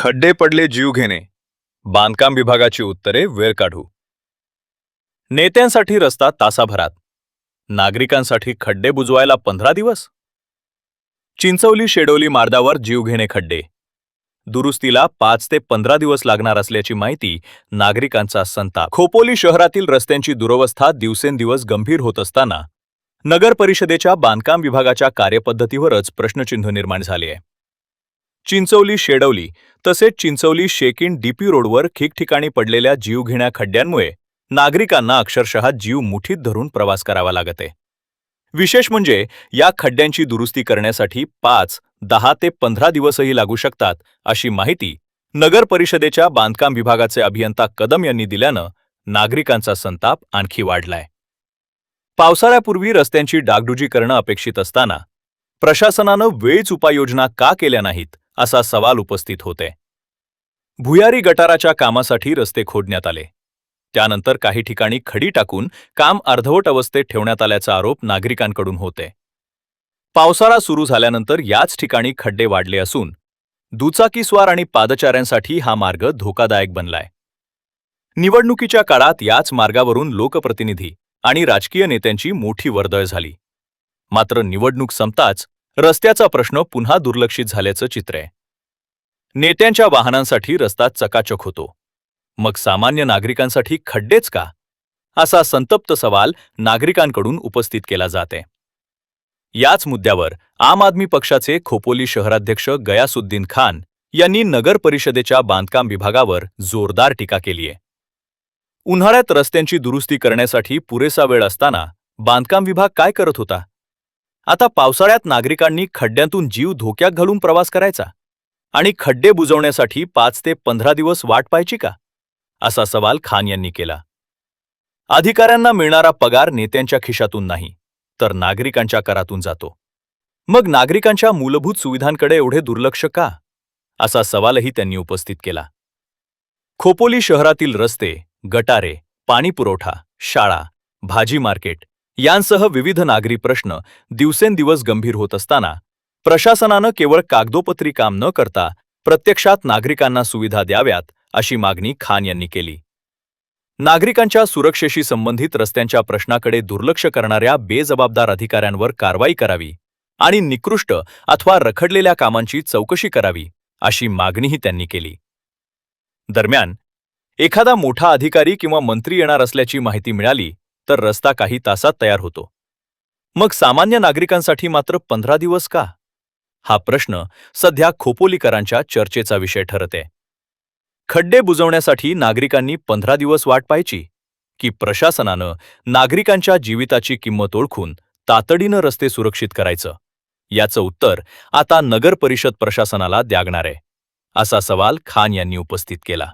खड्डे पडले जीव घेणे. बांधकाम विभागाची उत्तरे वेळ काढू. नेत्यांसाठी रस्ता तासाभरात, नागरिकांसाठी खड्डे बुजवायला 15 दिवस. चिंचवली शेडोली मार्गावर जीवघेणे खड्डे, दुरुस्तीला 5 ते 15 दिवस लागणार असल्याची माहिती. नागरिकांचा संताप. खोपोली शहरातील रस्त्यांची दुरवस्था दिवसेंदिवस गंभीर होत असताना नगर परिषदेच्या बांधकाम विभागाच्या कार्यपद्धतीवरच प्रश्नचिन्ह निर्माण झाले आहे. चिंचवली शेडवली तसेच चिंचवली शेकिन डीपी रोडवर ठिकठिकाणी पडलेल्या जीवघेण्या खड्ड्यांमुळे नागरिकांना अक्षरशः जीव मुठीत धरून प्रवास करावा लागत आहे. विशेष म्हणजे या खड्ड्यांची दुरुस्ती करण्यासाठी 5, 10 ते 15 दिवसही लागू शकतात अशी माहिती नगर परिषदेच्या बांधकाम विभागाचे अभियंता कदम यांनी दिल्यानं नागरिकांचा संताप आणखी वाढलाय. पावसाळ्यापूर्वी रस्त्यांची डागडुजी करणं अपेक्षित असताना प्रशासनानं वेळीच उपाययोजना का केल्या नाहीत असा सवाल उपस्थित होते. भुयारी गटाराच्या कामासाठी रस्ते खोदण्यात आले, त्यानंतर काही ठिकाणी खडी टाकून काम अर्धवट अवस्थेत ठेवण्यात आल्याचा आरोप नागरिकांकडून होते. पावसाळा सुरू झाल्यानंतर याच ठिकाणी खड्डे वाढले असून दुचाकीस्वार आणि पादचाऱ्यांसाठी हा मार्ग धोकादायक बनलाय. निवडणुकीच्या काळात याच मार्गावरून लोकप्रतिनिधी आणि राजकीय नेत्यांची मोठी वर्दळ झाली. मात्र निवडणूक संपताच रस्त्याचा प्रश्न पुन्हा दुर्लक्षित झाल्याचं चित्र आहे. नेत्यांच्या वाहनांसाठी रस्ता चकाचक होतो, मग सामान्य नागरिकांसाठी खड्डेच का, असा संतप्त सवाल नागरिकांकडून उपस्थित केला जाते. याच मुद्द्यावर आम आदमी पक्षाचे खोपोली शहराध्यक्ष गयासुद्दीन खान यांनी नगर परिषदेच्या बांधकाम विभागावर जोरदार टीका केली आहे. उन्हाळ्यात रस्त्यांची दुरुस्ती करण्यासाठी पुरेसा वेळ असताना बांधकाम विभाग काय करत होता? आता पावसाळ्यात नागरिकांनी खड्ड्यांतून जीव धोक्यात घालून प्रवास करायचा आणि खड्डे बुजवण्यासाठी 5 ते 15 दिवस वाट पाहायची का, असा सवाल खान यांनी केला. अधिकाऱ्यांना मिळणारा पगार नेत्यांच्या खिशातून नाही तर नागरिकांच्या करातून जातो. मग नागरिकांच्या मूलभूत सुविधांकडे एवढे दुर्लक्ष का, असा सवालही त्यांनी उपस्थित केला. खोपोली शहरातील रस्ते, गटारे, पाणीपुरवठा, शाळा, भाजी मार्केट यांसह विविध नागरी प्रश्न दिवसेंदिवस गंभीर होत असताना प्रशासनानं केवळ कागदोपत्री काम न करता प्रत्यक्षात नागरिकांना सुविधा द्याव्यात अशी मागणी खान यांनी केली. नागरिकांच्या सुरक्षेशी संबंधित रस्त्यांच्या प्रश्नाकडे दुर्लक्ष करणाऱ्या बेजबाबदार अधिकाऱ्यांवर कारवाई करावी आणि निकृष्ट अथवा रखडलेल्या कामांची चौकशी करावी अशी मागणीही त्यांनी केली. दरम्यान एखादा मोठा अधिकारी किंवा मंत्री येणार असल्याची माहिती मिळाली तर रस्ता काही तासात तयार होतो. मग सामान्य नागरिकांसाठी मात्र 15 दिवस का? हा प्रश्न सध्या खोपोलीकरांच्या चर्चेचा विषय ठरत आहे. खड्डे बुजवण्यासाठी नागरिकांनी 15 दिवस वाट पाहायची की प्रशासनानं नागरिकांच्या जीविताची किंमत ओळखून तातडीनं रस्ते सुरक्षित करायचं? याचं उत्तर आता नगर परिषद प्रशासनाला द्यागणार आहे, असा सवाल खान यांनी उपस्थित केला.